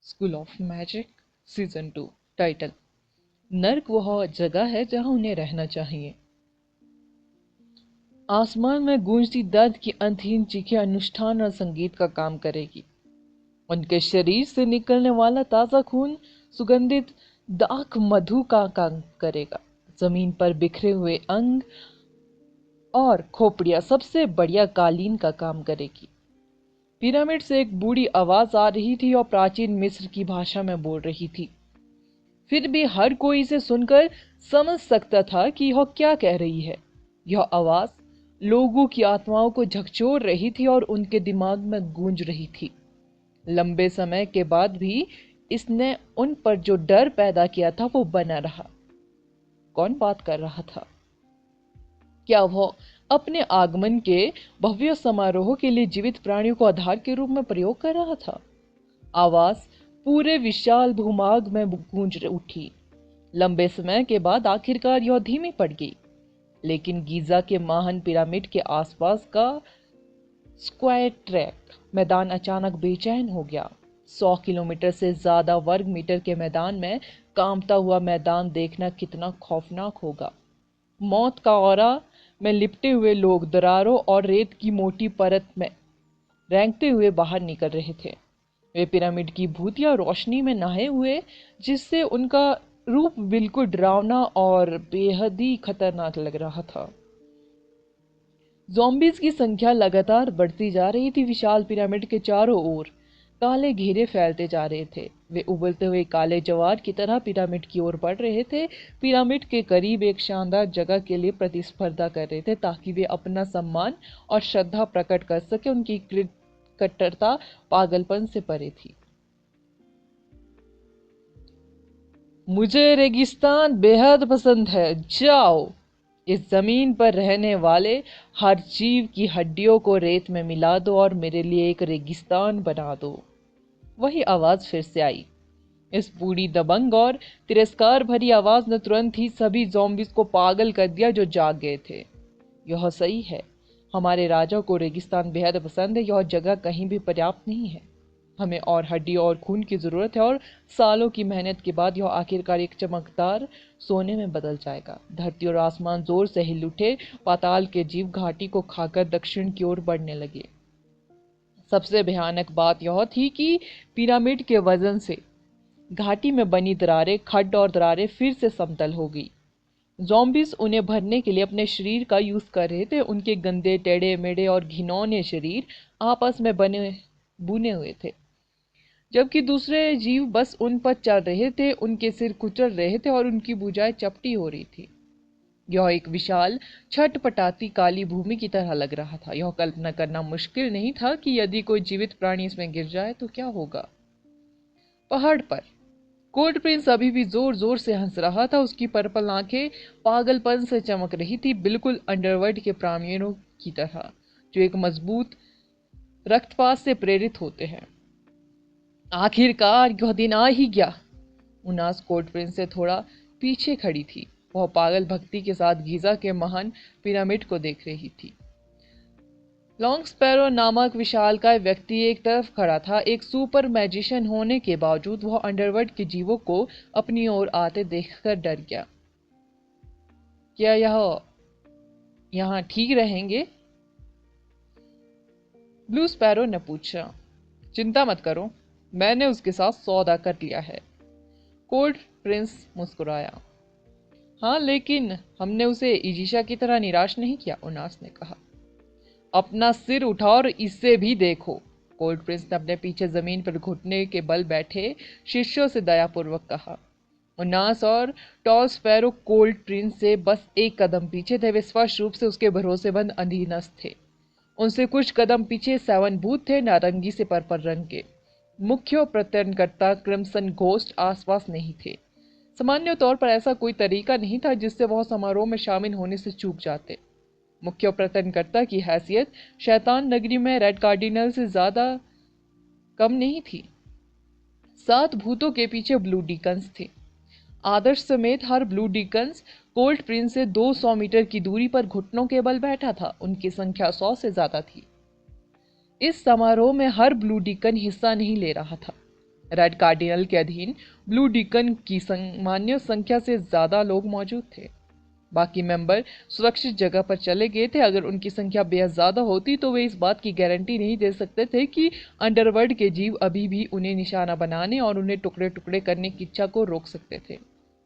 School of magic season 2। Title: नर्क वह जगह है जहां उन्हें रहना चाहिए। आसमान में गूंजती दर्द की अंतहीन चीखें अनुष्ठान और संगीत का काम करेगी। उनके शरीर से निकलने वाला ताजा खून सुगंधित दाख मधु का काम करेगा। जमीन पर बिखरे हुए अंग और खोपड़ियां सबसे बढ़िया कालीन का काम करेगी। पिरामिड से एक बूढ़ी आवाज आ रही थी और प्राचीन मिस्र की भाषा में बोल रही थी। फिर भी हर कोई इसे सुनकर समझ सकता था कि यह क्या कह रही है। यह आवाज लोगों की आत्माओं को झकझोर रही थी और उनके दिमाग में गूंज रही थी। लंबे समय के बाद भी इसने उन पर जो डर पैदा किया था वो बना रहा। कौन बात कर रहा था? क्या वह अपने आगमन के भव्य समारोह के लिए जीवित प्राणियों को आधार के रूप में प्रयोग कर रहा था? आवाज पूरे विशाल भूभाग में गूंज उठी। लंबे समय के बाद आखिरकार यह धीमी पड़ गई, लेकिन गीजा के महान पिरामिड के आसपास का स्क्वायर ट्रैक मैदान अचानक बेचैन हो गया। 100 किलोमीटर से ज्यादा वर्ग मीटर के मैदान में कांपता हुआ मैदान देखना कितना खौफनाक होगा। मौत का औरा में लिपटे हुए लोग दरारों और रेत की मोटी परत में रेंगते हुए बाहर निकल रहे थे। वे पिरामिड की भूतिया रोशनी में नहाए हुए, जिससे उनका रूप बिल्कुल डरावना और बेहद ही खतरनाक लग रहा था। ज़ॉम्बीज़ की संख्या लगातार बढ़ती जा रही थी। विशाल पिरामिड के चारों ओर काले घेरे फैलते जा रहे थे। वे उबलते हुए काले जवार की तरह पिरामिड की ओर बढ़ रहे थे। पिरामिड के करीब एक शानदार जगह के लिए प्रतिस्पर्धा कर रहे थे ताकि वे अपना सम्मान और श्रद्धा प्रकट कर सके। उनकी कट्टरता पागलपन से परे थी। मुझे रेगिस्तान बेहद पसंद है। जाओ, इस जमीन पर रहने वाले हर जीव की हड्डियों को रेत में मिला दो और मेरे लिए एक रेगिस्तान बना दो। वही आवाज फिर से आई। इस बूढ़ी दबंग और तिरस्कार भरी आवाज ने तुरंत ही सभी ज़ॉम्बीज़ को पागल कर दिया जो जाग गए थे। यह सही है, हमारे राजा को रेगिस्तान बेहद पसंद है। यह जगह कहीं भी पर्याप्त नहीं है। हमें और हड्डी और खून की जरूरत है, और सालों की मेहनत के बाद यह आखिरकार एक चमकदार सोने में बदल जाएगा। धरती और आसमान जोर से हिल उठे। पाताल के जीव घाटी को खाकर दक्षिण की ओर बढ़ने लगे। सबसे भयानक बात यह थी कि पिरामिड के वजन से घाटी में बनी दरारें, खड्ड और दरारें फिर से समतल हो गई। ज़ॉम्बीज़ उन्हें भरने के लिए अपने शरीर का यूज कर रहे थे। उनके गंदे, टेढ़े मेढ़े और घिनौने शरीर आपस में बुने हुए थे, जबकि दूसरे जीव बस उन पर चल रहे थे। उनके सिर कुचल रहे थे और उनकी भुजाएं चपटी हो रही थी। यह एक विशाल छटपटाती काली भूमि की तरह लग रहा था। यह कल्पना करना मुश्किल नहीं था कि यदि कोई जीवित प्राणी इसमें गिर जाए तो क्या होगा। पहाड़ पर कोल्ड प्रिंस अभी भी जोर जोर से हंस रहा था। उसकी पर्पल आंखें पागलपन से चमक रही थी, बिल्कुल अंडरवर्ल्ड के प्राणियों की तरह जो एक मजबूत रक्तपात से प्रेरित होते हैं। आखिरकार यह दिन आ ही गया। उनास कोल्ड प्रिंस से थोड़ा पीछे खड़ी थी। वह पागल भक्ति के साथ गीजा के महान पिरामिड को देख रही थी। लॉन्ग स्पैरो नामक विशालकाय व्यक्ति एक तरफ खड़ा था। एक सुपर मैजिशियन होने के बावजूद वह अंडरवर्ल्ड के जीवों को अपनी ओर आते देखकर डर गया। क्या यह यहाँ ठीक रहेंगे? ब्लू स्पैरो ने पूछा। चिंता मत करो, मैंने उसके साथ सौदा कर लिया है। कोल्ड प्रिंस मुस्कुराया। हाँ, लेकिन हमने उसे इजिशा की तरह निराश नहीं किया, उनास ने कहा। अपना सिर उठाओ और इससे भी देखो। कोल्ड प्रिंस ने अपने पीछे जमीन पर घुटने के बल बैठे शिष्यों से दयापूर्वक कहा। उनास और टॉल स्पैरो कोल्ड प्रिंस से बस एक कदम पीछे थे। वे स्पष्ट रूप से उसके भरोसेमंद अधीनस्थ थे। उनसे कुछ कदम पीछे 7 भूत थे, नारंगी से पर्पल रंग के। मुख्य प्रत्ययनकर्ता क्रिम्सन घोस्ट आसपास नहीं थे। सामान्य तौर पर ऐसा कोई तरीका नहीं था जिससे वह समारोह में शामिल होने से चूक जाते। मुख्य प्रत्ययनकर्ता की हैसियत शैतान नगरी में रेड कार्डिनल से ज्यादा कम नहीं थी। 7 भूतों के पीछे ब्लू डीकन्स थे। आदर्श समेत हर ब्लू डीकन्स कोल्ड प्रिंस से 200 मीटर की दूरी पर घुटनों के बल बैठा था। उनकी संख्या 100 से ज्यादा थी। इस समारोह में हर ब्लू डीकन हिस्सा नहीं ले रहा था। रेड कार्डिनल के अधीन ब्लू डीकन की सामान्य संख्या से ज़्यादा लोग मौजूद थे। बाकी मेंबर सुरक्षित जगह पर चले गए थे। अगर उनकी संख्या बेहद ज़्यादा होती तो वे इस बात की गारंटी नहीं दे सकते थे कि अंडरवर्ल्ड के जीव अभी भी उन्हें निशाना बनाने और उन्हें टुकड़े टुकड़े करने की इच्छा को रोक सकते थे।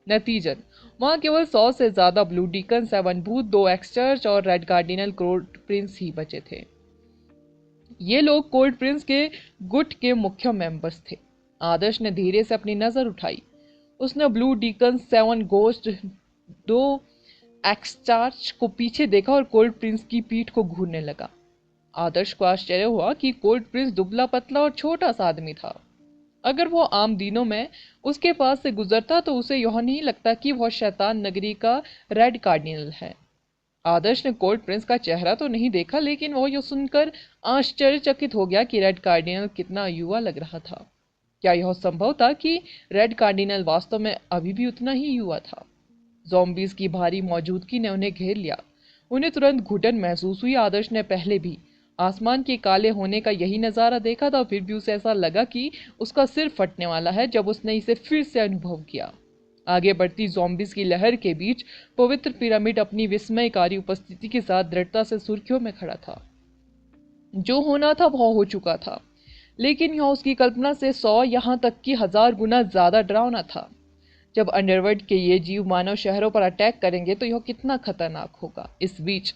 नतीजन वहाँ केवल 100 से ज़्यादा ब्लू डीकन, 7 भूत, 2 एक्सचर्च और रेड कार्डिनल कोर्ट प्रिंस ही बचे थे। ये लोग कोर्ट प्रिंस के गुट के मुख्य मेंबर्स थे। आदर्श ने धीरे से अपनी नजर उठाई। उसने ब्लू डीकन, 7 गोस्ट, 2 एक्सचार्ज को पीछे देखा और कोल्ड प्रिंस की पीठ को घूरने लगा। आदर्श को आश्चर्य हुआ कि कोल्ड प्रिंस दुबला पतला और छोटा सा आदमी था। अगर वो आम दिनों में उसके पास से गुजरता तो उसे यह नहीं लगता कि वह शैतान नगरी का रेड कार्डिनल है। आदर्श ने कोल्ड प्रिंस का चेहरा तो नहीं देखा, लेकिन वो यह सुनकर आश्चर्यचकित हो गया कि रेड कार्डिनल कितना युवा लग रहा था। क्या यह संभव था कि रेड कार्डिनल वास्तव में अभी भी उतना ही युवा था? ज़ॉम्बीज़ की भारी मौजूदगी ने उन्हें घेर लिया। उन्हें तुरंत घुटन महसूस हुई। आदर्श ने पहले भी आसमान के काले होने का यही नज़ारा देखा था, फिर भी उसे ऐसा लगा कि उसका सिर फटने वाला है जब उसने इसे फिर से अनुभव किया। आगे बढ़ती ज़ॉम्बीज़ की लहर के बीच पवित्र पिरामिड अपनी विस्मयकारी उपस्थिति के साथ दृढ़ता से सुर्खियों में खड़ा था। जो होना था वह हो चुका था, लेकिन यह उसकी कल्पना से 100 यहाँ तक कि 1000 गुना ज़्यादा डरावना था। जब अंडरवर्ल्ड के ये जीव मानव शहरों पर अटैक करेंगे तो यह कितना खतरनाक होगा। इस बीच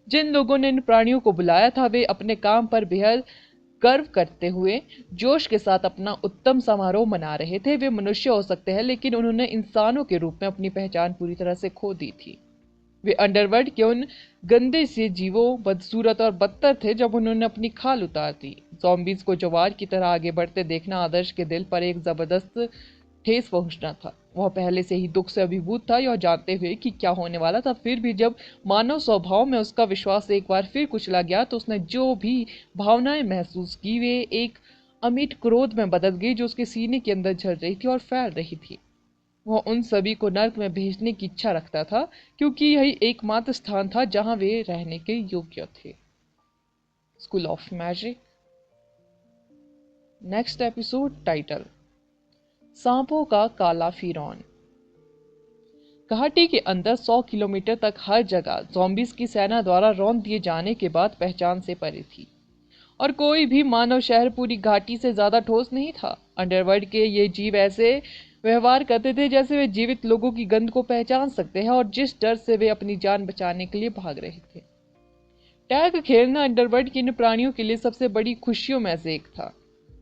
जिन लोगों ने इन प्राणियों को बुलाया था वे अपने काम पर बेहद गर्व करते हुए जोश के साथ अपना उत्तम समारोह मना रहे थे। वे मनुष्य हो सकते हैं, लेकिन उन्होंने इंसानों के रूप में अपनी पहचान पूरी तरह से खो दी थी। वे अंडरवर्ल्ड के उन गंदे से जीवों, बदसूरत और बदतर थे जब उन्होंने अपनी खाल उतार दी। ज़ॉम्बीज़ को जवार की तरह आगे बढ़ते देखना आदर्श के दिल पर एक जबरदस्त ठेस पहुंचना था। वह पहले से ही दुख से अभिभूत था, यह जानते हुए कि क्या होने वाला था। फिर भी जब मानव स्वभाव में उसका विश्वास एक बार फिर कुचला गया तो उसने जो भी भावनाएं महसूस की वे एक अमिट क्रोध में बदल गई जो उसके सीने के अंदर झड़ रही थी और फैल रही थी। वह उन सभी को नर्क में भेजने की इच्छा रखता था, क्योंकि यही एकमात्र स्थान था जहां वे रहने के योग्य थे। School of magic. Next episode title सांपों का काला फिरौन। घाटी के अंदर 100 किलोमीटर तक हर जगह ज़ॉम्बीज की सेना द्वारा रौंद दिए जाने के बाद पहचान से परे थी, और कोई भी मानव शहर पूरी घाटी से ज्यादा ठोस नहीं था। अंडरवर्ल्ड के ये जीव ऐसे व्यवहार करते थे जैसे वे जीवित लोगों की गंध को पहचान सकते हैं और जिस डर से वे अपनी जान बचाने के लिए भाग रहे थे। टैग खेलना अंडरवर्ल्ड के इन प्राणियों के लिए सबसे बड़ी खुशियों में से एक था।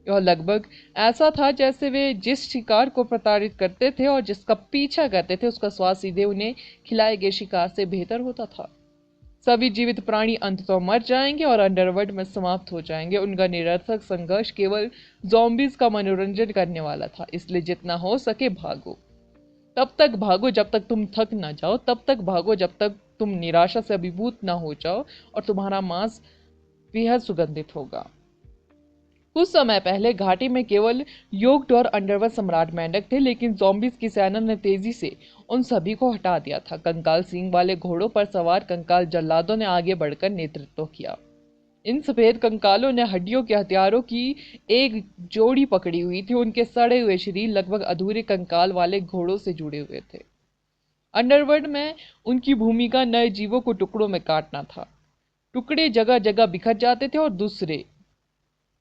यह लगभग ऐसा था जैसे वे जिस शिकार को प्रताड़ित करते थे और जिसका पीछा करते थे उसका स्वाद सीधे उन्हें खिलाए गए शिकार से बेहतर होता था। सभी जीवित प्राणी अंततः मर जाएंगे और अंडरवर्ल्ड में समाप्त हो जाएंगे। उनका निरर्थक संघर्ष केवल ज़ॉम्बीज का मनोरंजन करने वाला था। इसलिए जितना हो सके भागो, तब तक भागो जब तक तुम थक ना जाओ, तब तक भागो जब तक तुम निराशा से अभिभूत ना हो जाओ, और तुम्हारा मांस बेहद सुगंधित होगा। कुछ समय पहले घाटी में केवल योग्ड और अंडरवर्ल्ड सम्राट मेंढक थे, लेकिन ज़ॉम्बीज की सेना ने तेजी से उन सभी को हटा दिया था। कंकाल सींग वाले घोड़ों पर सवार कंकाल जल्लादों ने आगे बढ़कर नेतृत्व किया। इन सफेद कंकालों ने हड्डियों के हथियारों की एक जोड़ी पकड़ी हुई थी। उनके सड़े हुए शरीर लगभग अधूरे कंकाल वाले घोड़ों से जुड़े हुए थे। अंडरवर्ल्ड में उनकी भूमिका नए जीवों को टुकड़ों में काटना था। टुकड़े जगह जगह बिखर जाते थे और दूसरे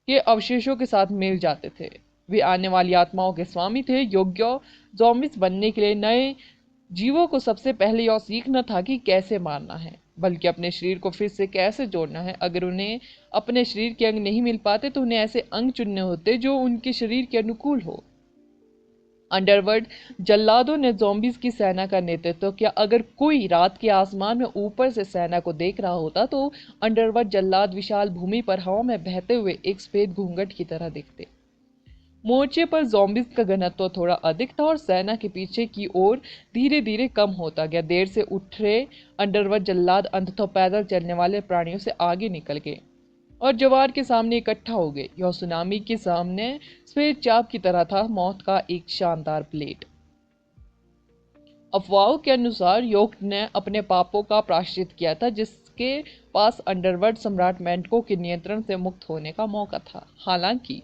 के अवशेषों के साथ मिल जाते थे। वे आने वाली आत्माओं के स्वामी थे। योग्य ज़ॉम्बीज बनने के लिए नए जीवों को सबसे पहले यह सीखना था कि कैसे मारना है, बल्कि अपने शरीर को फिर से कैसे जोड़ना है। अगर उन्हें अपने शरीर के अंग नहीं मिल पाते तो उन्हें ऐसे अंग चुनने होते जो उनके शरीर के अनुकूल हो। अंडरवर्ल्ड जल्लादों ने ज़ॉम्बीज की सेना का नेतृत्व किया। अगर कोई रात के आसमान में ऊपर से सेना को देख रहा होता तो अंडरवर्ल्ड जल्लाद विशाल भूमि पर हवा में बहते हुए एक सफेद घूंघट की तरह दिखते। मोर्चे पर ज़ॉम्बीज का घनत्व थोड़ा अधिक था और सेना के पीछे की ओर धीरे धीरे कम होता गया। देर से उठ रहे अंडरवर्ल्ड जल्लाद अंततः पैदल चलने वाले प्राणियों से आगे निकल गए और जवार के सामने इकट्ठा हो गए। यह सुनामी के सामने सफेद चाप की तरह था, मौत का एक शानदार प्लेट। अफवाहों के अनुसार योग्ड ने अपने पापों का प्रायश्चित किया था, जिसके पास अंडरवर्ल्ड सम्राट मेंढकों के नियंत्रण से मुक्त होने का मौका था। हालांकि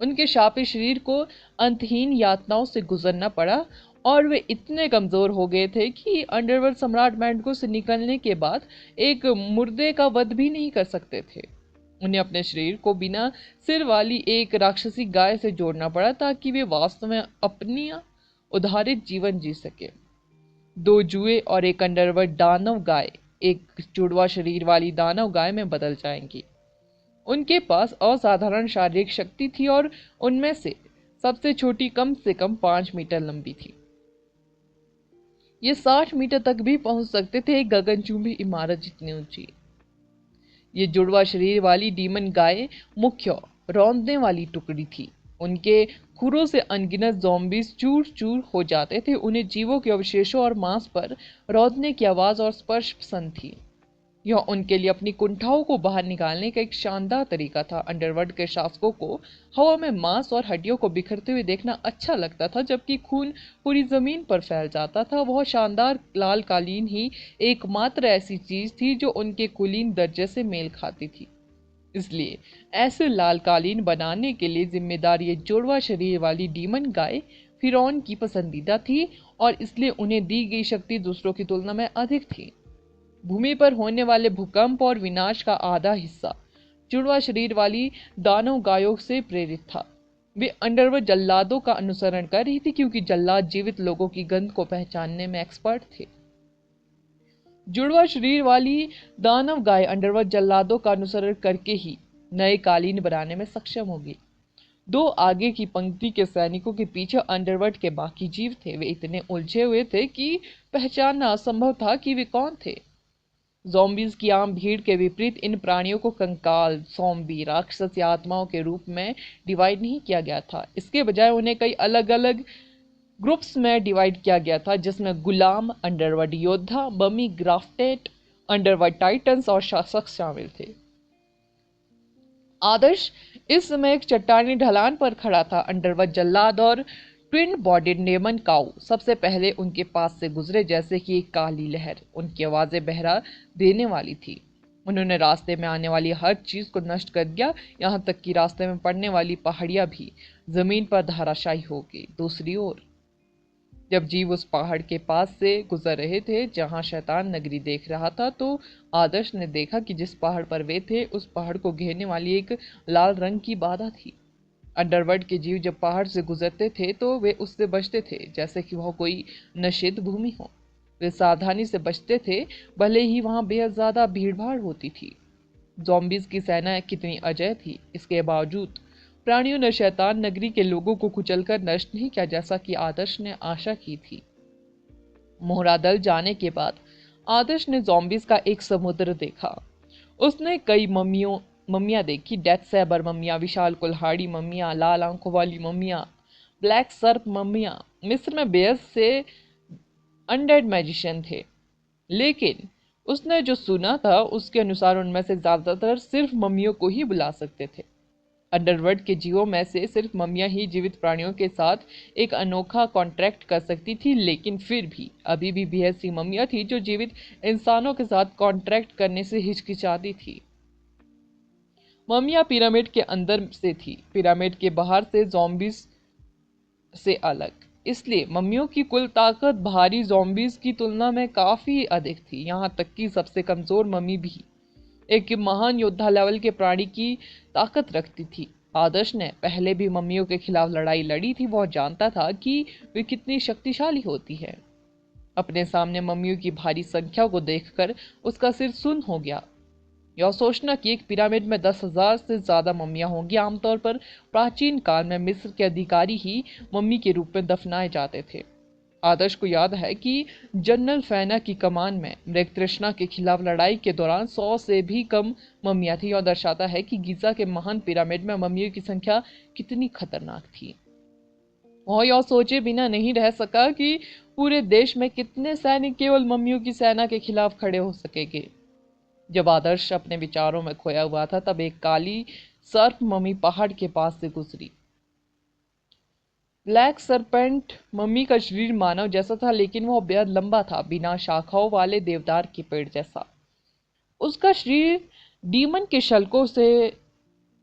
उनके शापे शरीर को अंतहीन यातनाओं से गुजरना पड़ा और वे इतने कमजोर हो गए थे कि अंडरवर्ल्ड सम्राट मैंडको से निकलने के बाद एक मुर्दे का वध भी नहीं कर सकते थे। उन्हें अपने शरीर को बिना सिर वाली एक राक्षसी गाय से जोड़ना पड़ा ताकि वे वास्तव में अपनी उदारित जीवन जी सके। दो जुए और एक अंडरवर्ल्ड दानव गाय एक जुड़वा शरीर वाली दानव गाय में बदल जाएंगी। उनके पास असाधारण शारीरिक शक्ति थी और उनमें से सबसे छोटी कम से कम 5 मीटर लंबी थी। ये 60 मीटर तक भी पहुंच सकते थे, एक गगनचुंबी इमारत जितनी ऊंची। ये जुड़वा शरीर वाली डीमन गाय मुख्य रौंदने वाली टुकड़ी थी। उनके खुरों से अनगिनत ज़ॉम्बीज चूर चूर हो जाते थे। उन्हें जीवों के अवशेषों और मांस पर रौंदने की आवाज़ और स्पर्श पसंद थी। यह उनके लिए अपनी कुंठाओं को बाहर निकालने का एक शानदार तरीका था। अंडरवर्ल्ड के शासकों को हवा में मांस और हड्डियों को बिखरते हुए देखना अच्छा लगता था, जबकि खून पूरी जमीन पर फैल जाता था। वह शानदार लाल कालीन ही एकमात्र ऐसी चीज थी जो उनके कुलीन दर्जे से मेल खाती थी। इसलिए ऐसे लाल कालीन बनाने के लिए जिम्मेदार ये जुड़वा शरीर वाली डीमन गाय फिरौन की पसंदीदा थी और इसलिए उन्हें दी गई शक्ति दूसरों की तुलना में अधिक थी। भूमि पर होने वाले भूकंप और विनाश का आधा हिस्सा जुड़वा शरीर वाली दानव गायों से प्रेरित था। वे अंडरवर्ल्ड जल्लादों का अनुसरण कर रही थी क्योंकि जल्लाद जीवित लोगों की गंध को पहचानने में एक्सपर्ट थे। जुड़वा शरीर वाली दानव गाय अंडरवर्ल्ड जल्लादों का अनुसरण करके ही नए कालीन बनाने में सक्षम होगी। दो आगे की पंक्ति के सैनिकों के पीछे अंडरवर्ल्ड के बाकी जीव थे। वे इतने उलझे हुए थे कि पहचानना असंभव था कि वे कौन थे। ज़ॉम्बीज की आम भीड़ के विपरीत इन प्राणियों को कंकाल, ज़ॉम्बी, राक्षस या आत्माओं के रूप में डिवाइड नहीं किया गया था। इसके बजाय उन्हें कई अलग अलग ग्रुप्स में डिवाइड किया गया था, जिसमें गुलाम, अंडरवर्ल्ड योद्धा, बमी, ग्राफ्टेड, अंडरवर्ल्ड टाइटन्स और शासक शामिल थे। आदर्श इस समय एक चट्टानी ढलान पर खड़ा था। अंडरवर्ल्ड जल्लाद और ट्विन बॉडीड नेमन काऊ सबसे पहले उनके पास से गुजरे, जैसे कि एक काली लहर। उनकी आवाजें बहरा देने वाली थी। उन्होंने रास्ते में आने वाली हर चीज को नष्ट कर दिया, यहाँ तक कि रास्ते में पड़ने वाली पहाड़ियां भी जमीन पर धराशायी हो गई। दूसरी ओर जब जीव उस पहाड़ के पास से गुजर रहे थे जहां शैतान नगरी देख रहा था, तो आदर्श ने देखा कि जिस पहाड़ पर वे थे उस पहाड़ को घेरने वाली एक लाल रंग की बाधा थी। अंडरवर्ल्ड के जीव जब पहाड़ से गुजरते थे तो वे उससे बचते थे जैसे कि वह कोई निषिद्ध भूमि हो। वे सावधानी से बचते थे, भले ही वहां बेहद ज्यादा भीड़भाड़ होती थी। ज़ॉम्बीज की सेना कितनी अजय थी, इसके बावजूद प्राणियों ने शैतान नगरी के लोगों को कुचलकर नष्ट नहीं किया, जैसा कि आदर्श ने आशा की थी। मोहरादल जाने के बाद आदर्श ने ज़ॉम्बीज का एक समुद्र देखा। उसने कई मम्मियाँ देखी, डेथ सैबर मम्मियाँ, विशाल कुल्हाड़ी मम्मियाँ, लाल आंखों वाली मम्मियाँ, ब्लैक सर्प मम्मियाँ। मिस्र में बेहद से अनडेड मैजिशियन थे, लेकिन उसने जो सुना था उसके अनुसार उनमें से ज्यादातर सिर्फ मम्मियों को ही बुला सकते थे। अंडरवर्ल्ड के जीवों में से सिर्फ मम्मियां ही जीवित प्राणियों के साथ एक अनोखा कॉन्ट्रैक्ट कर सकती थी, लेकिन फिर भी अभी भी बेहद सी मम्मियां थी जो जीवित इंसानों के साथ कॉन्ट्रैक्ट करने से हिचकिचाती थी। मम्मियां पिरामिड के अंदर से थी, पिरामिड के बाहर से ज़ॉम्बीज से अलग। इसलिए मम्मियों की कुल ताकत भारी ज़ॉम्बीज की तुलना में काफ़ी अधिक थी। यहाँ तक कि सबसे कमज़ोर मम्मी भी एक महान योद्धा लेवल के प्राणी की ताकत रखती थी। आदर्श ने पहले भी मम्मियों के खिलाफ लड़ाई लड़ी थी। वह जानता था कि वे कितनी शक्तिशाली होती है। अपने सामने मम्मियों की भारी संख्या को देखकर उसका सिर सुन्न हो गया। यह सोचना कि एक पिरामिड में 10,000 से ज्यादा मम्मियां होंगी। आमतौर पर प्राचीन काल में मिस्र के अधिकारी ही मम्मी के रूप में दफनाए जाते थे। आदर्श को याद है कि जनरल फैना की कमान में मृग तृष्णा के खिलाफ लड़ाई के दौरान 100 से भी कम मम्मियां थी। यह दर्शाता है कि गीजा के महान पिरामिड में मम्मियों की संख्या कितनी खतरनाक थी। वह यह सोचे बिना नहीं रह सका कि पूरे देश में कितने सैनिक केवल मम्मियों की सेना के खिलाफ खड़े हो सकेंगे। जब आदर्श अपने विचारों में खोया हुआ था तब एक काली सर्प मम्मी पहाड़ के पास से गुजरी। ब्लैक सरपेंट मम्मी का शरीर मानव जैसा था, लेकिन वह बेहद लंबा था, बिना शाखाओं वाले देवदार के पेड़ जैसा। उसका शरीर डीमन के शल्कों से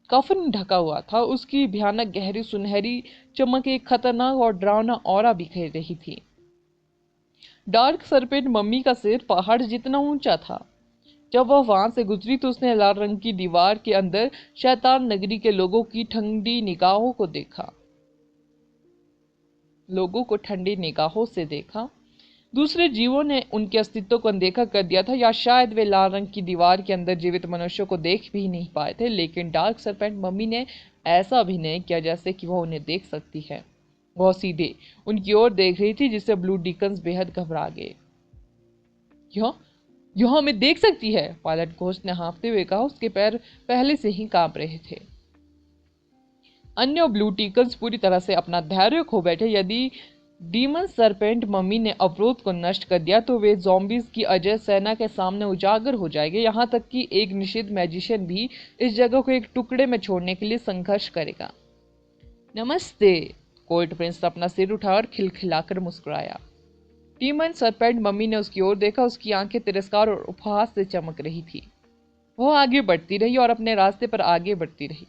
कफन ढका हुआ था। उसकी भयानक गहरी सुनहरी चमक एक खतरनाक और डरावना ऑरा बिखेर रही थी। डार्क सरपेंट मम्मी का सिर पहाड़ जितना ऊंचा था। जब वह वहां से गुजरी तो उसने लाल रंग की दीवार के अंदर शैतान नगरी के लोगों की ठंडी निगाहों को देखा। लोगों को ठंडी निगाहों से देखा। दूसरे जीवों ने उनके अस्तित्व को अनदेखा कर दिया था, या शायद वे लाल रंग की दीवार के अंदर जीवित मनुष्यों को देख भी नहीं पाए थे। लेकिन डार्क सरपेंट मम्मी ने ऐसा अभिनय किया जैसे कि वह उन्हें देख सकती है। वह सीधे उनकी ओर देख रही थी, जिससे ब्लू डिकन्स बेहद घबरा गए। यह हमें देख सकती है, पायलट घोस्ट ने हाँफते हुए कहा। उसके पैर पहले से ही कांप रहे थे। अन्य ब्लू टिकन्स पूरी तरह से अपना धैर्य खो बैठे। यदि डीमन सरपेंट मम्मी ने अवरोध को नष्ट कर दिया तो वे ज़ॉम्बीज की अजय सेना के सामने उजागर हो जाएंगे। यहाँ तक कि एक निषिद्ध मैजिशियन भी इस जगह को एक टुकड़े में छोड़ने के लिए संघर्ष करेगा। नमस्ते, कोल्ड प्रिंस अपना सिर उठाकर खिलखिलाकर मुस्कुराया। डीमन सरपेंट मम्मी ने उसकी ओर देखा। उसकी आंखें तिरस्कार और उपहास से चमक रही थी। वह आगे बढ़ती रही और अपने रास्ते पर आगे बढ़ती रही।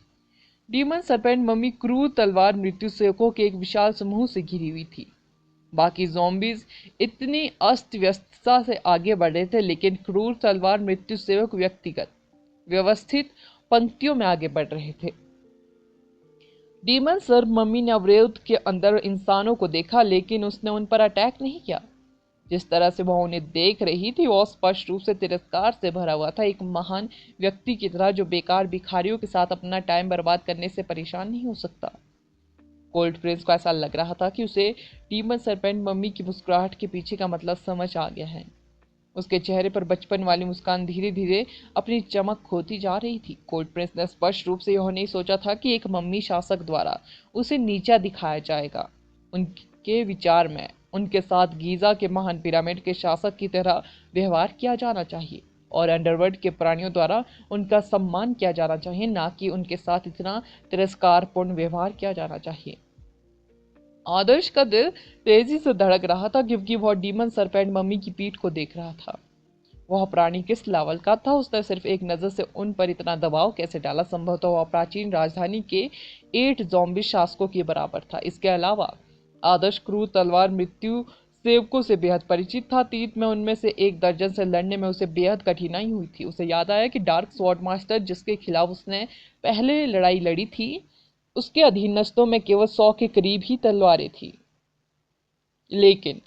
डीमन सरपेंट मम्मी क्रूर तलवार मृत्यु सेवकों के एक विशाल समूह से घिरी हुई थी। बाकी ज़ॉम्बीज इतनी अस्त व्यस्तता से आगे बढ़ रहे थे, लेकिन क्रूर तलवार मृत्यु सेवक व्यक्तिगत व्यवस्थित पंक्तियों में आगे बढ़ रहे थे। डीमन सर मम्मी ने अवरोध के अंदर इंसानों को देखा, लेकिन उसने उन पर अटैक नहीं किया। जिस तरह से वह उन्हें देख रही थी वह स्पष्ट रूप से तिरस्कार से भरा हुआ था, एक महान व्यक्ति की तरह जो बेकार भिखारियों के साथ अपना टाइम बर्बाद करने से परेशान नहीं हो सकता। कोल्ड प्रिंस को ऐसा लग रहा था कि उसे डीमन सरपेंट मम्मी की मुस्कुराहट के पीछे का मतलब समझ आ गया है। उसके चेहरे पर बचपन वाली मुस्कान धीरे धीरे अपनी चमक खोती जा रही थी। कोल्ड प्रिंस ने स्पष्ट रूप से यह नहीं सोचा था कि एक मम्मी शासक द्वारा उसे नीचा दिखाया जाएगा। उनके विचार में उनके साथ गीजा के महान पिरामिड के शासक की तरह व्यवहार किया जाना चाहिए और अंडरवर्ल्ड के प्राणियों द्वारा उनका सम्मान किया जाना चाहिए, ना कि उनके साथ इतना तिरस्कारपूर्ण व्यवहार किया जाना चाहिए। आदर्श का दिल तेजी से धड़क रहा था, क्योंकि वह डीमन सरपेंट मम्मी की पीठ को देख रहा था। वह प्राणी किस लेवल का था? उसने सिर्फ एक नजर से उन पर इतना दबाव कैसे डाला? संभवतः वह प्राचीन राजधानी के 8 ज़ॉम्बी शासकों के बराबर था। इसके अलावा आदर्श क्रूर तलवार मृत्यु सेवकों से बेहद परिचित था। अतीत में उनमें से एक दर्जन से लड़ने में उसे बेहद कठिनाई हुई थी। उसे याद आया कि डार्क स्वॉर्ड मास्टर जिसके खिलाफ उसने पहले लड़ाई लड़ी थी, उसके अधीनस्थों में केवल 100 के करीब ही तलवारें थी। लेकिन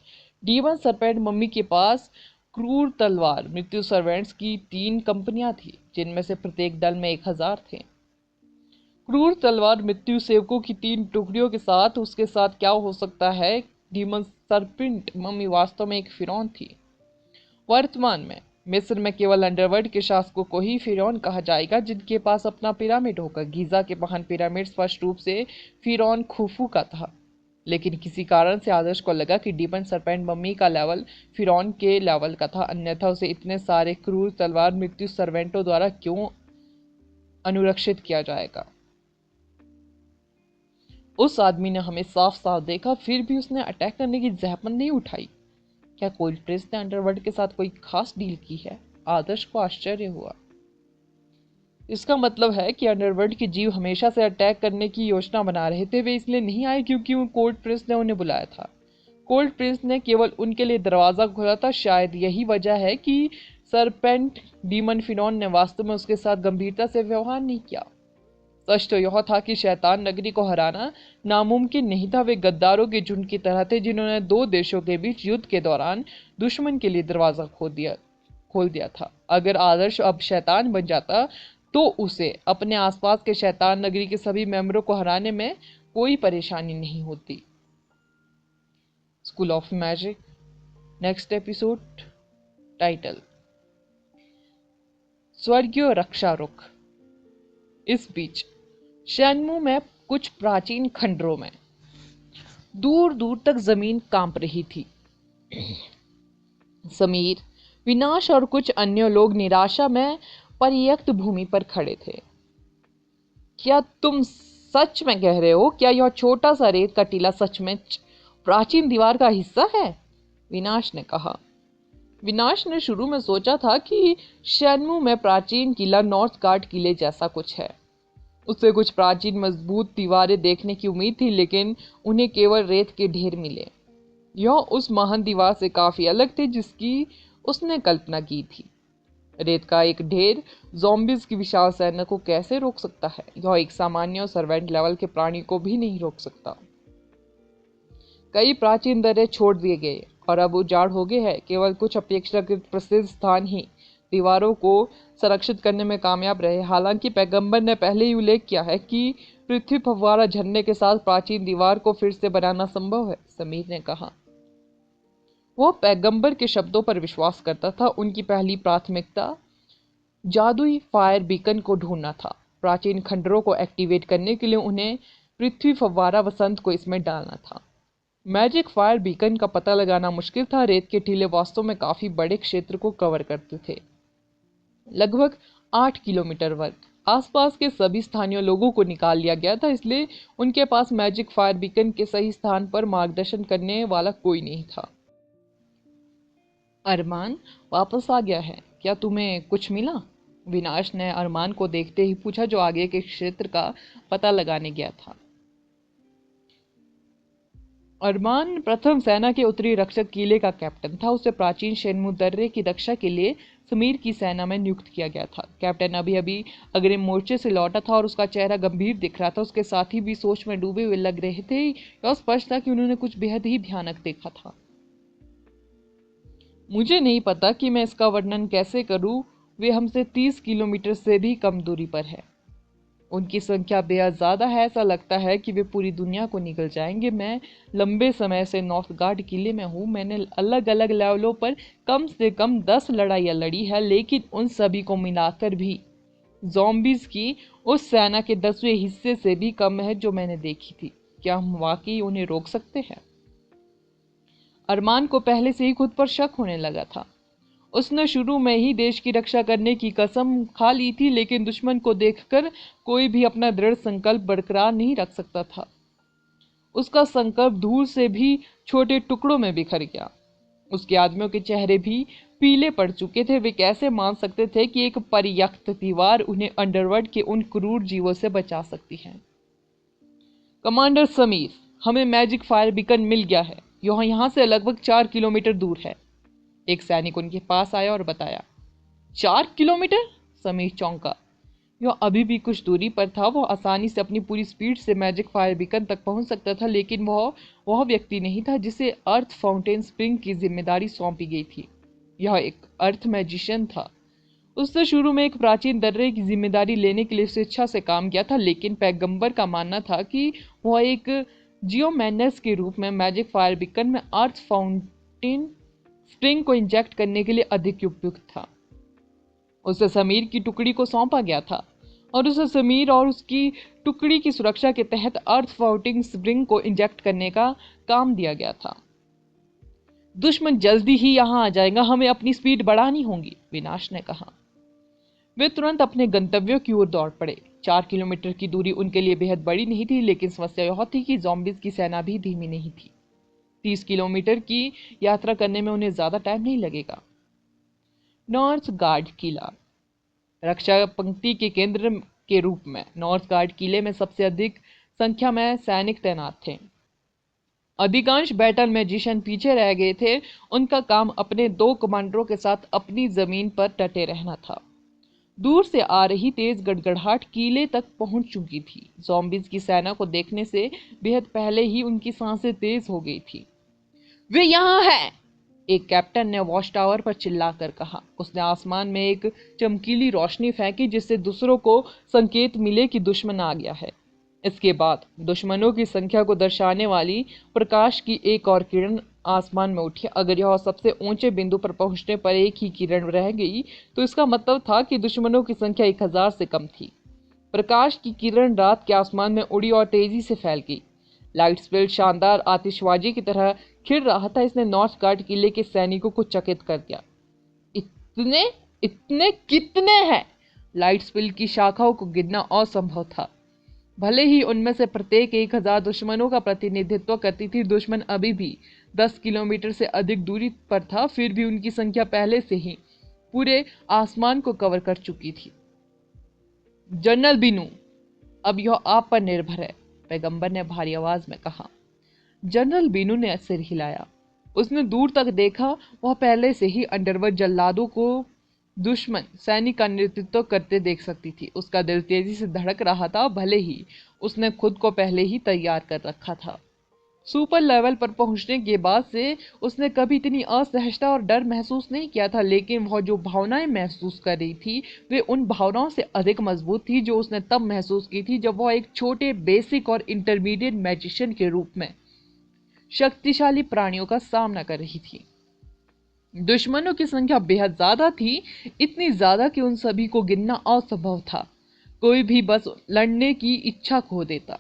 डीमन सरपेंट मम्मी के पास क्रूर तलवार मृत्यु सर्वेंट्स की 3 कंपनियां थी, जिनमें से प्रत्येक दल में 1000 थे। क्रूर तलवार मृत्यु सेवकों की 3 टुकड़ियों के साथ उसके साथ क्या हो सकता है? डीमन सरपेंट मम्मी वास्तव में एक फिरौन थी। वर्तमान में मिस्र में केवल अंडरवर्ल्ड के शासकों को ही फिरौन कहा जाएगा, जिनके पास अपना पिरामिड होगा। गीजा के महान पिरामिड स्पष्ट रूप से फिरौन खुफू का था, लेकिन किसी कारण से आदर्श को लगा कि डीमन सरपेंट मम्मी का लेवल फिरौन के लेवल का था, अन्यथा उसे इतने सारे क्रूर तलवार मृत्यु सर्वेंटों द्वारा क्यों अनुरक्षित किया जाएगा? उस आदमी ने हमें साफ साफ देखा, फिर भी उसने अटैक करने की जहमत नहीं उठाई। क्या कोल्ड प्रिंस ने अंडरवर्ल्ड के साथ कोई खास डील की है? आदर्श को आश्चर्य हुआ। इसका मतलब है कि अंडरवर्ल्ड के जीव हमेशा से अटैक करने की योजना बना रहे थे। वे इसलिए नहीं आए क्योंकि कोल्ड प्रिंस ने उन्हें बुलाया था। कोल्ड प्रिंस ने केवल उनके लिए दरवाजा खोला था। शायद यही वजह है कि सरपेंट डीमन फिरौन ने वास्तव में उसके साथ गंभीरता से व्यवहार नहीं किया। सच तो यह था कि शैतान नगरी को हराना नामुमकिन नहीं था। वे गद्दारों के झुंड की तरह थे, जिन्होंने 2 देशों के बीच युद्ध के दौरान दुश्मन के लिए दरवाजा खोल दिया था। अगर आदर्श अब शैतान बन जाता तो उसे अपने आसपास के शैतान नगरी के सभी मेंबरों को हराने में कोई परेशानी नहीं होती। School of magic next episode title स्वर्गीय रक्षारुख। इस बीच शैनमू में कुछ प्राचीन खंडरों में दूर दूर तक जमीन कांप रही थी। समीर, विनाश और कुछ अन्य लोग निराशा में परित्यक्त भूमि पर खड़े थे। क्या तुम सच में कह रहे हो? क्या यह छोटा सा रेत का टीला सच में प्राचीन दीवार का हिस्सा है? विनाश ने कहा। विनाश ने शुरू में सोचा था कि शैनमू में प्राचीन किला नॉर्थ गार्ड किले जैसा कुछ है। उसे कुछ प्राचीन मजबूत दीवारें देखने की उम्मीद थी, लेकिन उन्हें केवल रेत के ढेर मिले। यह उस महान दीवार से काफी अलग थे जिसकी उसने कल्पना की थी। रेत का एक ढेर ज़ॉम्बीज की विशाल सेना को कैसे रोक सकता है? यह एक सामान्य और सर्वेंट लेवल के प्राणी को भी नहीं रोक सकता। कई प्राचीन दर्रे छोड़ दिए गए और अब उजाड़ हो गए हैं। केवल कुछ अपेक्षाकृत प्रसिद्ध स्थान ही दीवारों को संरक्षित करने में कामयाब रहे। हालांकि पैगंबर ने पहले ही उल्लेख किया है कि पृथ्वी फव्वारा झरने के साथ प्राचीन दीवार को फिर से बनाना संभव है, समीर ने कहा। वो पैगंबर के शब्दों पर विश्वास करता था। उनकी पहली प्राथमिकता जादुई फायर बीकन को ढूंढना था। प्राचीन खंडरों को एक्टिवेट करने के लिए उन्हें पृथ्वी फव्वारा वसंत को इसमें डालना था। मैजिक फायर बीकन का पता लगाना मुश्किल था। रेत के टीले वास्तव में काफी बड़े क्षेत्र को कवर करते थे, लगभग 8 किलोमीटर वर्ग। आसपास के सभी स्थानीय लोगों को निकाल लिया गया था, इसलिए उनके पास मैजिक फायर बीकन के सही स्थान पर मार्गदर्शन करने वाला कोई नहीं था। अरमान वापस आ गया है, क्या तुम्हें कुछ मिला? विनाश ने अरमान को देखते ही पूछा, जो आगे के क्षेत्र का पता लगाने गया था। अरमान प्रथम सेना के उत्तरी रक्षक किले का कैप्टन था। उसे प्राचीन शेनमू दर्रे की रक्षा के लिए समीर की सेना में नियुक्त किया गया था। कैप्टन अभी अभी अग्रिम मोर्चे से लौटा था और उसका चेहरा गंभीर दिख रहा था। उसके साथी भी सोच में डूबे हुए लग रहे थे। यह स्पष्ट था कि उन्होंने कुछ बेहद ही भयानक देखा था। मुझे नहीं पता कि मैं इसका वर्णन कैसे करूं। वे हमसे 30 किलोमीटर से भी कम दूरी पर है। उनकी संख्या बेहद ज्यादा है। ऐसा लगता है कि वे पूरी दुनिया को निकल जाएंगे। मैं लंबे समय से नॉर्थ गार्ड किले में हूँ। मैंने अलग अलग लेवलों पर कम से कम 10 लड़ाइयाँ लड़ी है, लेकिन उन सभी को मिलाकर भी ज़ॉम्बीज की उस सेना के 10वें हिस्से से भी कम है जो मैंने देखी थी। क्या हम वाकई उन्हें रोक सकते हैं? अरमान को पहले से ही खुद पर शक होने लगा था। उसने शुरू में ही देश की रक्षा करने की कसम खा ली थी, लेकिन दुश्मन को देखकर कोई भी अपना दृढ़ संकल्प बरकरार नहीं रख सकता था। उसका संकल्प धूल से भी छोटे टुकड़ों में बिखर गया। उसके आदमियों के चेहरे भी पीले पड़ चुके थे। वे कैसे मान सकते थे कि एक पर्याप्त दीवार उन्हें अंडरवर्ल्ड के उन क्रूर जीवों से बचा सकती है? कमांडर समीर, हमें मैजिक फायर बीकन मिल गया है। यह यहाँ से लगभग 4 किलोमीटर दूर है। एक सैनिक उनके पास आया और बताया। 4 किलोमीटर? समीर चौंका। यह अभी भी कुछ दूरी पर था। वह आसानी से अपनी पूरी स्पीड से मैजिक फायर बीकन तक पहुंच सकता था, लेकिन वह व्यक्ति नहीं था जिसे अर्थ फाउंटेन स्प्रिंग की जिम्मेदारी सौंपी गई थी। यह एक अर्थ मैजिशियन था। उसने शुरू में एक प्राचीन दर्रे की जिम्मेदारी लेने के लिए स्वेच्छा से काम किया था, लेकिन पैगंबर का मानना था कि वह एक जियोमैनस के रूप में मैजिक फायर बीकन में अर्थ फाउंटेन स्प्रिंग को इंजेक्ट करने के लिए अधिक उपयुक्त था। उसे समीर की टुकड़ी को सौंपा गया था और उसे समीर और उसकी टुकड़ी की सुरक्षा के तहत अर्थ फाउंटेन स्प्रिंग को इंजेक्ट करने का काम दिया गया था। दुश्मन जल्दी ही यहां आ जाएगा, हमें अपनी स्पीड बढ़ानी होगी, विनाश ने कहा। वे तुरंत अपने गंतव्यों की ओर दौड़ पड़े। 4 किलोमीटर की दूरी उनके लिए बेहद बड़ी नहीं थी, लेकिन समस्या यह थी कि ज़ॉम्बीज की सेना भी धीमी नहीं थी। 30 किलोमीटर की यात्रा करने में उन्हें ज्यादा टाइम नहीं लगेगा। नॉर्थ गार्ड किला रक्षा पंक्ति के केंद्र के रूप में नॉर्थ गार्ड किले में सबसे अधिक संख्या में सैनिक तैनात थे। अधिकांश बैटल मैजिशियन पीछे रह गए थे। उनका काम अपने 2 कमांडरों के साथ अपनी जमीन पर डटे रहना था। दूर से आ रही तेज गड़गड़ाहट किले तक पहुंच चुकी थी। ज़ॉम्बीज की सेना को देखने से बेहद पहले ही उनकी सांसें तेज हो गई थी। वे यहाँ है, एक कैप्टन ने वॉच टावर पर चिल्लाकर कहा। उसने आसमान में एक चमकीली रोशनी फेंकी जिससे दूसरों को संकेत मिले कि दुश्मन आ गया है। इसके बाद दुश्मनों की संख्या को दर्शाने वाली प्रकाश की एक और किरण आसमान में उठी। अगर यह सबसे ऊंचे बिंदु पर पहुंचने पर एक ही किरण रह गई तो इसका मतलब था कि दुश्मनों की संख्या 1000 से कम थी। प्रकाश की किरण रात के आसमान में उड़ी और तेजी से फैल गई। लाइट स्पीड शानदार आतिशबाजी की तरह खिल रहा था। इसने नॉर्थ गार्ड किले के सैनिकों को चकित कर दिया। इतने इतने कितने हैं? लाइट स्पीड की शाखाओं को गिनना असंभव था। भले ही उनमें से प्रत्येक 1000 दुश्मनों का प्रतिनिधित्व करती थी, दुश्मन अभी भी 10 किलोमीटर से अधिक दूरी पर था। फिर भी उनकी संख्या पहले से ही पूरे आसमान को कवर कर चुकी थी। जनरल बिनू, अब यह आप पर निर्भर है, पैगंबर ने भारी आवाज में कहा। जनरल बीनू ने सिर हिलाया। उसने दूर तक देखा। वह पहले से ही अंडरवर्ल्ड जल्लादों को दुश्मन सैनिक का नेतृत्व करते देख सकती थी। उसका दिल तेजी से धड़क रहा था, भले ही उसने खुद को पहले ही तैयार कर रखा था। सुपर लेवल पर पहुंचने के बाद से उसने कभी इतनी असहजता और डर महसूस नहीं किया था, लेकिन वह जो भावनाएं महसूस कर रही थी वे उन भावनाओं से अधिक मजबूत थी जो उसने तब महसूस की थी जब वह एक छोटे बेसिक और इंटरमीडिएट मैजिशियन के रूप में शक्तिशाली प्राणियों का सामना कर रही थी। दुश्मनों की संख्या बेहद ज्यादा थी, इतनी ज्यादा कि उन सभी को गिनना असंभव था। कोई भी बस लड़ने की इच्छा खो देता।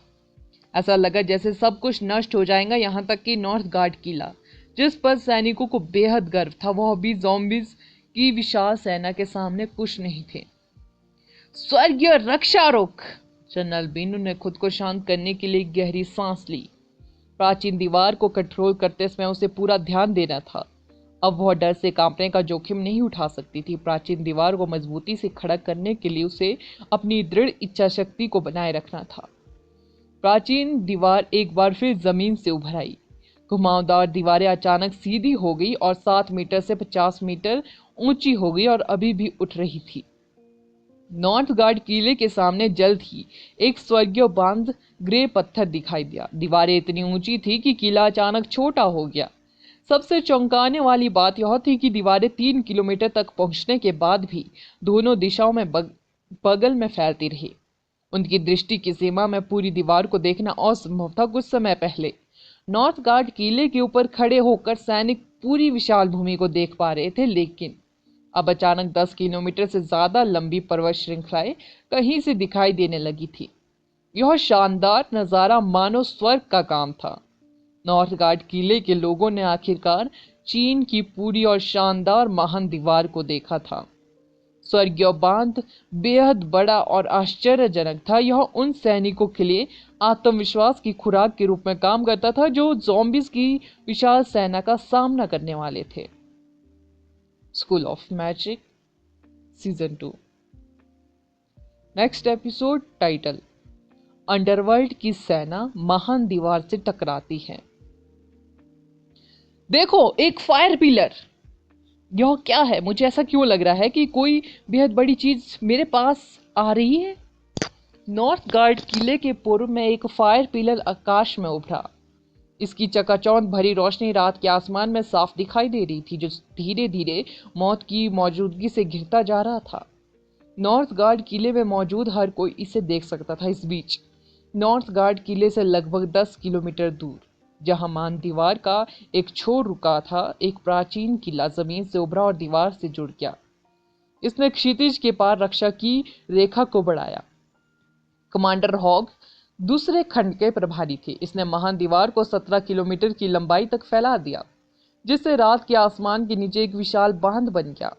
ऐसा लगा जैसे सब कुछ नष्ट हो जाएगा, यहाँ तक कि नॉर्थ गार्ड किला, जिस पर सैनिकों को बेहद गर्व था, वह भी ज़ॉम्बीज की विशाल सेना के सामने कुछ नहीं थे। स्वर्गीय रक्षारोक, जनरल बीनू ने खुद को शांत करने के लिए गहरी सांस ली। प्राचीन दीवार को कंट्रोल करते समय उसे पूरा ध्यान देना था। अब वह डर से कांपने का जोखिम नहीं उठा सकती थी। प्राचीन दीवार को मजबूती से खड़ा करने के लिए उसे अपनी दृढ़ इच्छा शक्ति को बनाए रखना था। प्राचीन दीवार एक बार फिर जमीन से उभर आई। घुमावदार दीवारें अचानक सीधी हो गई और 7 मीटर से 50 मीटर ऊंची हो गई और अभी भी उठ रही थी। नॉर्थ गार्ड किले के सामने जल्द ही एक स्वर्गीय बांध ग्रे पत्थर दिखाई दिया। दीवारें इतनी ऊंची थी कि किला अचानक छोटा हो गया। सबसे चौंकाने वाली बात यह थी कि दीवारें 3 किलोमीटर तक पहुंचने के बाद भी दोनों दिशाओं में बगल में फैलती रही। उनकी दृष्टि की सीमा में पूरी दीवार को देखना असंभव था। कुछ समय पहले नॉर्थ गार्ड किले के ऊपर खड़े होकर सैनिक पूरी विशाल भूमि को देख पा रहे थे, लेकिन अब अचानक 10 किलोमीटर से ज्यादा लंबी पर्वत श्रृंखलाएं कहीं से दिखाई देने लगी थी। यह शानदार नजारा मानो स्वर्ग का काम था। नॉर्थ गार्ड किले के लोगों ने आखिरकार चीन की पूरी और शानदार महान दीवार को देखा था। स्वर्गीय बांध बेहद बड़ा और आश्चर्यजनक था। यह उन सैनिकों के लिए आत्मविश्वास की खुराक के रूप में काम करता था जो ज़ॉम्बीज की विशाल सेना का सामना करने वाले थे। School of magic season 2 next episode title underworld की सेना महान दीवार से टकराती है। देखो, एक फायर पिलर। यह क्या है? मुझे ऐसा क्यों लग रहा है कि कोई बेहद बड़ी चीज मेरे पास आ रही है। नॉर्थ गार्ड किले के पूर्व में एक फायर पिलर आकाश में उभरा। इसकी चकाचौंध भरी रोशनी रात के आसमान में साफ दिखाई दे रही थी, जो धीरे धीरे मौत की मौजूदगी से घिरता जा रहा था। नॉर्थ गार्ड किले में मौजूद हर कोई इसे देख सकता था। इस बीच नॉर्थ गार्ड किले से लगभग 10 किलोमीटर दूर, जहां मान दीवार का एक छोर रुका था, एक प्राचीन किला जमीन से उभरा और दीवार से जुड़ गया। इसने क्षितिज के पार रक्षा की रेखा को बढ़ाया। कमांडर हॉग दूसरे खंड के प्रभारी थे। इसने महान दीवार को 17 किलोमीटर की लंबाई तक फैला दिया, जिससे रात के आसमान के नीचे एक विशाल बांध बन गया।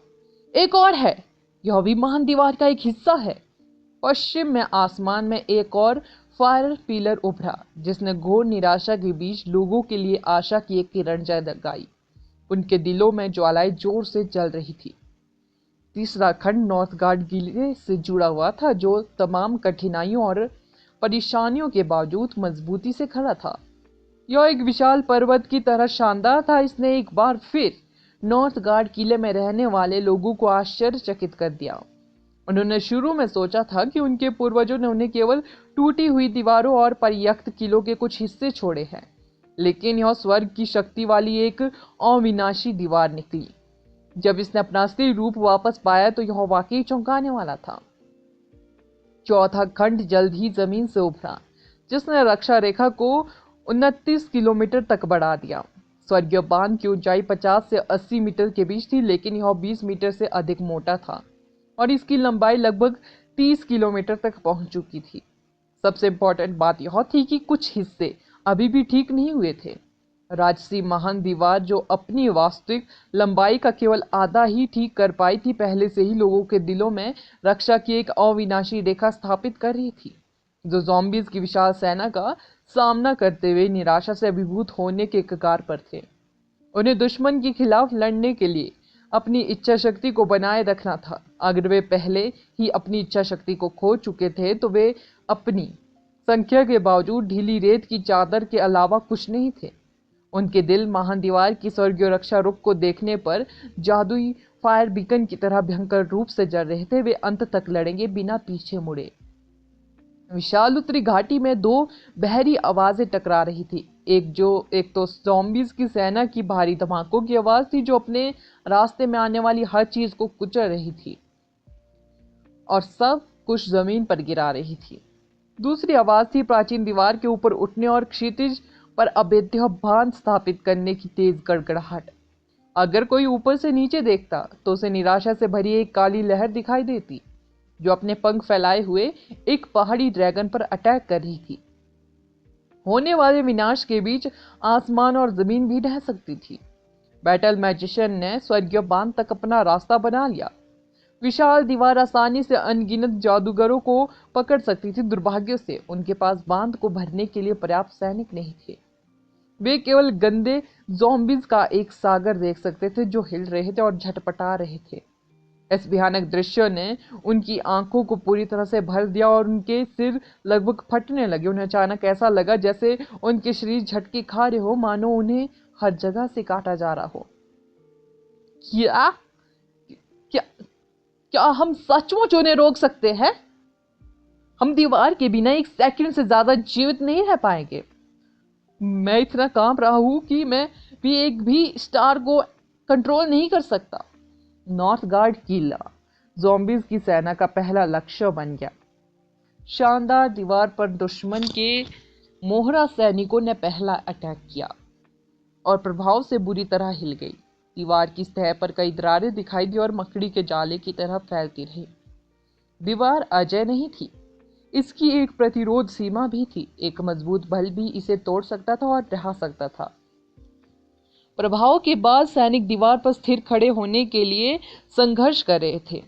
एक और है, यह भी महान दीवार का एक हिस्सा है। पश्चिम में आसमान में एक और फायर पिलर उभरा, जिसने घोर निराशा के बीच लोगों के लिए आशा की एक किरण जगाई। उनके दिलों में ज्वालाएं जोर से जल रही थी। तीसरा खंड नॉर्थ गार्ड किले से जुड़ा हुआ था, जो तमाम कठिनाइयों और परेशानियों के बावजूद मजबूती से खड़ा था। यह एक विशाल पर्वत की तरह शानदार था। इसने एक बार फिर नॉर्थ गार्ड किले में रहने वाले लोगों को आश्चर्यचकित कर दिया। उन्होंने शुरू में सोचा था कि उनके पूर्वजों ने उन्हें केवल टूटी हुई दीवारों और पर्याप्त किलों के कुछ हिस्से छोड़े हैं, लेकिन यह स्वर्ग की शक्ति वाली एक अविनाशी दीवार निकली। जब इसने अपना असली रूप वापस पाया तो यह वाकई चौंकाने वाला था। चौथा खंड जल्द ही जमीन से उभरा, जिसने रक्षा रेखा को 29 किलोमीटर तक बढ़ा दिया। स्वर्गीय बांध की ऊंचाई 50 से 80 मीटर के बीच थी, लेकिन यह 20 मीटर से अधिक मोटा था और इसकी लंबाई लगभग 30 किलोमीटर तक पहुंच चुकी थी। सबसे इंपॉर्टेंट बात यह थी कि कुछ हिस्से अभी भी ठीक नहीं हुए थे। राजसी महान दीवार, जो अपनी वास्तविक लंबाई का केवल आधा ही ठीक कर पाई थी, पहले से ही लोगों के दिलों में रक्षा की एक अविनाशी रेखा स्थापित कर रही थी, जो ज़ॉम्बीज की विशाल सेना का सामना करते हुए निराशा से अभिभूत होने के कगार पर थे। उन्हें दुश्मन के खिलाफ लड़ने के लिए अपनी इच्छा शक्ति को बनाए रखना था। अगर वे पहले ही अपनी इच्छा शक्ति को खो चुके थे तो वे अपनी संख्या के बावजूद ढीली रेत की चादर के अलावा कुछ नहीं थे। उनके दिल महान दीवार की स्वर्गीय रक्षा रुख को देखने पर जादुई फायर बीकन की तरह भयंकर रूप से जल रहे थे। वे अंत तक लड़ेंगे बिना पीछे मुड़े। विशाल उत्तरी घाटी में दो बहरी आवाजें टकरा रही थी। एक तो ज़ॉम्बीज़ की सेना की भारी धमाकों की आवाज थी जो अपने रास्ते में आने वाली हर चीज को कुचल रही थी और सब कुछ जमीन पर गिरा रही थी। दूसरी आवाज थी प्राचीन दीवार के ऊपर उठने और क्षितिज पर अभेद्य बांध स्थापित करने की तेज गड़गड़ाहट। अगर कोई ऊपर से नीचे देखता तो उसे निराशा से भरी एक काली लहर दिखाई देती जो अपने पंख फैलाए हुए एक पहाड़ी ड्रैगन पर अटैक कर रही थी। होने वाले विनाश के बीच आसमान और जमीन भी ढह सकती थी। बैटल मैजिशियन ने स्वर्गीय बांध तक अपना रास्ता बना लिया। विशाल दीवार आसानी से अनगिनत जादूगरों को पकड़ सकती थी। दुर्भाग्य से उनके पास बांध को भरने के लिए पर्याप्त सैनिक नहीं थे। वे केवल गंदे ज़ॉम्बीज़ का एक सागर देख सकते थे जो हिल रहे थे और झटपटा रहे थे। इस भयानक दृश्य ने उनकी आंखों को पूरी तरह से भर दिया और उनके सिर लगभग फटने लगे। उन्हें अचानक ऐसा लगा जैसे उनके शरीर झटके खा रहे हो, मानो उन्हें हर जगह से काटा जा रहा हो। क्या क्या क्या हम सचमुच उन्हें रोक सकते हैं? हम दीवार के बिना एक सेकंड से ज्यादा जीवित नहीं रह पाएंगे। मैं इतना कांप रहा हूं कि मैं भी एक भी स्टार को कंट्रोल नहीं कर सकता। नॉर्थ गार्ड किला ज़ॉम्बीज़ की सेना का पहला लक्ष्य बन गया। शानदार दीवार पर दुश्मन के मोहरा सैनिकों ने पहला अटैक किया और प्रभाव से बुरी तरह हिल गई। दीवार की सतह पर कई दरारें दिखाई दी और मकड़ी के जाले की तरह फैलती रही। दीवार अजय नहीं थी, इसकी एक प्रतिरोध सीमा भी थी। एक मजबूत बल भी इसे तोड़ सकता था और ढहा सकता था। प्रभाव के बाद सैनिक दीवार पर स्थिर खड़े होने के लिए संघर्ष कर रहे थे।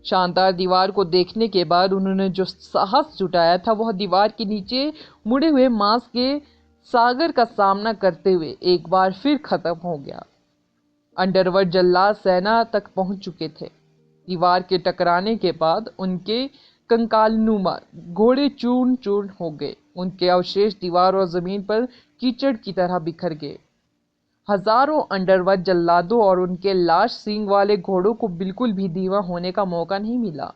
शानदार दीवार को देखने के बाद उन्होंने जो साहस जुटाया था वह दीवार के नीचे मुड़े हुए मांस के सागर का सामना करते हुए एक बार फिर खत्म हो गया। अंडरवर्ल्ड जल्लाद सेना तक पहुंच चुके थे। दीवार के टकराने के बाद उनके कंकालनुमा घोड़े चूर्ण चूर्ण हो गए। उनके अवशेष दीवार और जमीन पर कीचड़ की तरह बिखर गए। हजारों अंडरवर्ल्ड जल्लादों और उनके लाश सींग वाले घोड़ों को बिल्कुल भी धीमा होने का मौका नहीं मिला।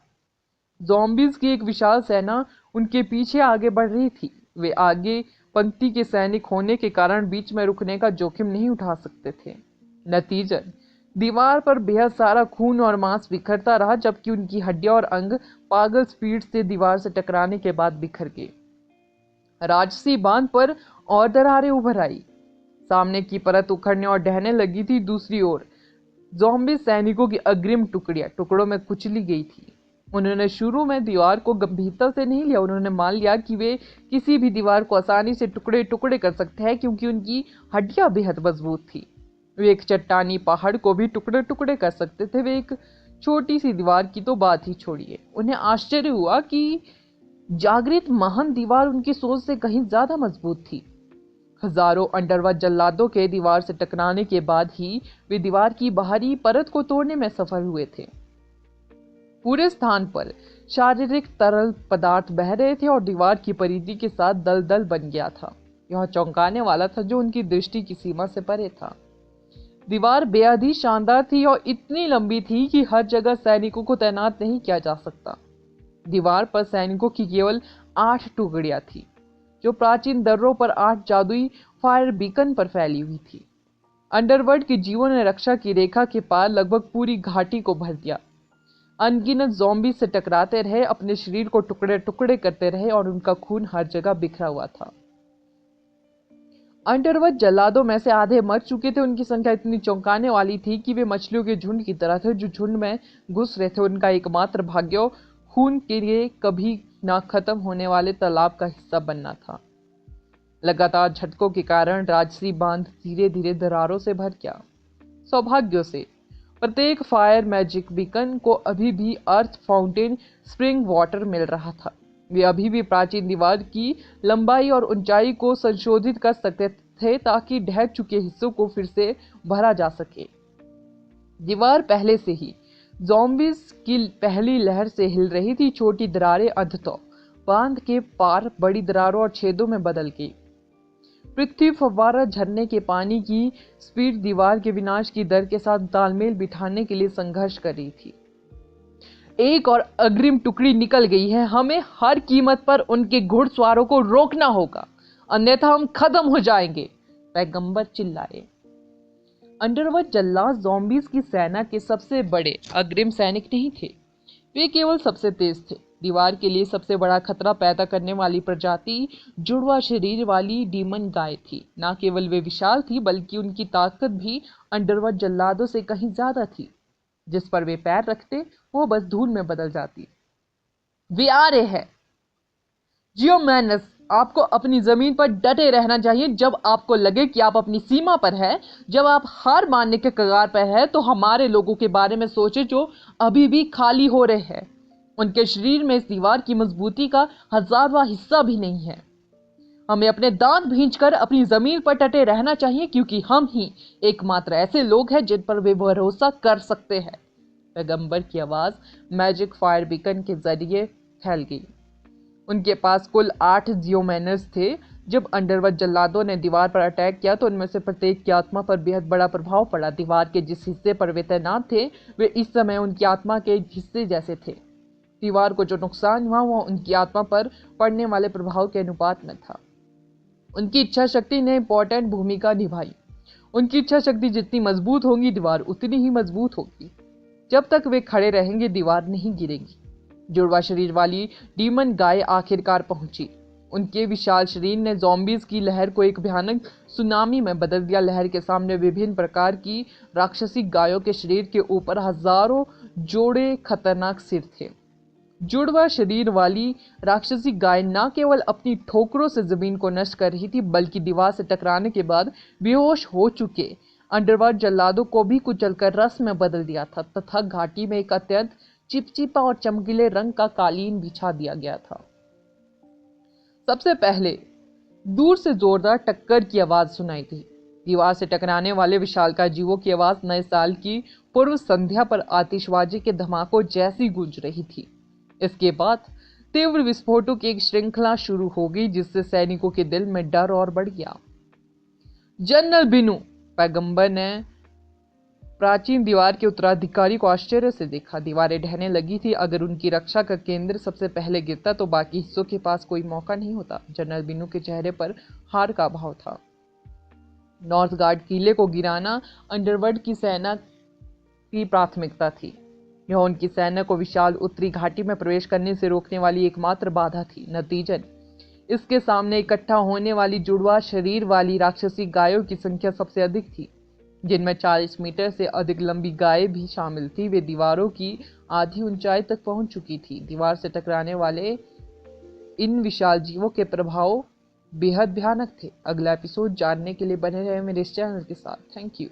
ज़ॉम्बीज़ की एक विशाल सेना उनके पीछे आगे बढ़ रही थी। वे आगे पंक्ति के सैनिक होने के कारण बीच में रुकने का जोखिम नहीं उठा सकते थे। नतीजन दीवार पर बेहद सारा खून और मांस बिखरता रहा, जबकि उनकी हड्डियां और अंग पागल स्पीड से दीवार से टकराने के बाद बिखर गए। राजसी बांध पर और दरारें उभर आई। सामने की परत उखड़ने और ढहने लगी थी। दूसरी ओर ज़ॉम्बी सैनिकों की अग्रिम टुकड़ियां टुकड़ों में कुचली गई थी। उन्होंने शुरू में दीवार को गंभीरता से नहीं लिया। उन्होंने मान लिया कि वे किसी भी दीवार को आसानी से टुकड़े टुकड़े कर सकते हैं, क्योंकि उनकी हड्डियां बेहद मजबूत थी। वे एक चट्टानी पहाड़ को भी टुकड़े टुकड़े कर सकते थे। वे एक छोटी सी दीवार की तो बात ही छोड़िए। उन्हें आश्चर्य हुआ कि जागृत महान दीवार उनकी सोच से कहीं ज्यादा मजबूत थी। हजारों अंडरवर्ल्ड जल्लादों के दीवार से टकराने के बाद ही वे दीवार की बाहरी परत को तोड़ने में सफल हुए थे। पूरे स्थान पर शारीरिक तरल पदार्थ बह रहे थे और दीवार की परिधि के साथ दलदल बन गया था। यह चौंकाने वाला था, जो उनकी दृष्टि की सीमा से परे था। दीवार बेहद ही शानदार थी और इतनी लंबी थी कि हर जगह सैनिकों को तैनात नहीं किया जा सकता। दीवार पर सैनिकों की केवल 8 टुकड़ियां थी, जो प्राचीन दर्रों पर 8 जादुई फायर बीकन पर फैली हुई थी। अंडरवर्ल्ड के जीवों ने रक्षा की रेखा के पार लगभग पूरी घाटी को भर दिया। अनगिनत ज़ॉम्बी से टकराते रहे, अपने शरीर को टुकड़े टुकड़े करते रहे और उनका खून हर जगह बिखरा हुआ था। अंडरवर्ल्ड जल्लादों में से आधे मर चुके थे। उनकी संख्या इतनी चौंकाने वाली थी कि वे मछलियों के झुंड की तरह थे जो झुंड में घुस रहे थे। उनका एकमात्र भाग्य खून के लिए कभी ना खत्म होने वाले तालाब का हिस्सा बनना था। लगातार झटकों के कारण राजसी बांध धीरे धीरे दरारों से भर गया। सौभाग्य से प्रत्येक फायर मैजिक बीकन को अभी भी अर्थ फाउंटेन स्प्रिंग वाटर मिल रहा था। वे अभी भी प्राचीन दीवार की लंबाई और ऊंचाई को संशोधित कर सकते थे ताकि ढह चुके हिस्सों को फिर से भरा जा सके। दीवार पहले से ही ज़ॉम्बीज़ की पहली लहर से हिल रही थी। छोटी दरारें अंततः बांध के पार बड़ी दरारों और छेदों में बदल गई। पृथ्वी फव्वारा झरने के पानी की स्पीड दीवार के विनाश की दर के साथ तालमेल बिठाने के लिए संघर्ष कर रही थी। एक और अग्रिम टुकड़ी निकल गई है। हमें हर कीमत पर उनके घुड़सवारों को रोकना होगा, अन्यथा हम खत्म हो जाएंगे, पैगंबर चिल्लाए। अंडरवर्ल्ड जल्लाद ज़ॉम्बीज़ की सेना के सबसे बड़े अग्रिम सैनिक नहीं थे, वे केवल सबसे तेज थे। दीवार के लिए सबसे बड़ा खतरा पैदा करने वाली प्रजाति जुड़वा शरीर वाली डीमन गाय थी। न केवल वे विशाल थी, बल्कि उनकी ताकत भी अंडरवर्ल्ड जल्लादों से कहीं ज्यादा थी। जिस पर वे पैर रखते वो बस धूल में बदल जाती। वे आ रहे हैं। जियोमैनस, आपको अपनी जमीन पर डटे रहना चाहिए। जब आपको लगे कि आप अपनी सीमा पर है, जब आप हार मानने के कगार पर है, तो हमारे लोगों के बारे में सोचे जो अभी भी खाली हो रहे हैं। उनके शरीर में इस दीवार की मजबूती का 1000वां हिस्सा भी नहीं है। हमें अपने दांत भींचकर अपनी जमीन पर डटे रहना चाहिए, क्योंकि हम ही एकमात्र ऐसे लोग हैं जिन पर वे भरोसा कर सकते हैं। पैगंबर की आवाज मैजिक फायर बीकन के जरिए फैल गई। उनके पास कुल 8 जियोमैनर्स थे। जब अंडरवर्ल्ड जल्लादों ने दीवार पर अटैक किया तो उनमें से प्रत्येक की आत्मा पर बेहद बड़ा प्रभाव पड़ा। दीवार के जिस हिस्से पर वे तैनात थे, वे इस समय उनकी आत्मा के हिस्से जैसे थे। दीवार को जो नुकसान हुआ वह उनकी आत्मा पर पड़ने वाले प्रभाव के अनुपात में था। उनकी इच्छा शक्ति ने इंपॉर्टेंट भूमिका निभाई। उनकी इच्छा शक्ति जितनी मजबूत होगी, दीवार उतनी ही मजबूत होगी। जब तक वे खड़े रहेंगे, दीवार नहीं गिरेगी। जुड़वा शरीर वाली डीमन गाय आखिरकार पहुंची। उनके विशाल शरीर ने ज़ॉम्बीज़ की लहर को एक भयानक सुनामी में बदल दिया। लहर के सामने विभिन्न प्रकार की राक्षसी गायों के शरीर के ऊपर हजारों जोड़े खतरनाक सिर थे। जुड़वा शरीर वाली राक्षसी गाय न केवल अपनी ठोकरों से जमीन को नष्ट कर रही थी, बल्कि दीवार से टकराने के बाद बेहोश हो चुके अंडरवर्ल्ड जल्लादों को भी कुचलकर रस में बदल दिया था, तथा घाटी में एक अत्यंत चिपचिपा और चमकीले रंग का कालीन बिछा दिया गया था। सबसे पहले दूर से जोरदार टक्कर की आवाज सुनाई दी। दीवार से टकराने वाले विशालकाय जीवों की आवाज नए साल की पूर्व संध्या पर आतिशबाजी के धमाकों जैसी गूंज रही थी। इसके बाद तीव्र विस्फोटों की एक श्रृंखला शुरू हो गई, जिससे सैनिकों के दिल में डर और बढ़ गया। जनरल बिनु, पैगंबर ने प्राचीन दीवार के उत्तराधिकारी को आश्चर्य से देखा। दीवारें ढहने लगी थी। अगर उनकी रक्षा का केंद्र सबसे पहले गिरता तो बाकी हिस्सों के पास कोई मौका नहीं होता। जनरल बिनु के चेहरे पर हार का भाव था। नॉर्थ गार्ड किले को गिराना अंडरवर्ल्ड की सेना की प्राथमिकता थी। यह उनकी सेना को विशाल उत्तरी घाटी में प्रवेश करने से रोकने वाली एकमात्र बाधा थी। नतीजन इसके सामने इकट्ठा होने वाली जुड़वा शरीर वाली राक्षसी गायों की संख्या सबसे अधिक थी, जिनमें 40 मीटर से अधिक लंबी गायें भी शामिल थी। वे दीवारों की आधी ऊंचाई तक पहुंच चुकी थी। दीवार से टकराने वाले इन विशाल जीवों के प्रभाव बेहद भयानक थे। अगला एपिसोड जानने के लिए बने रहे मेरे इस चैनल के साथ। Thank you.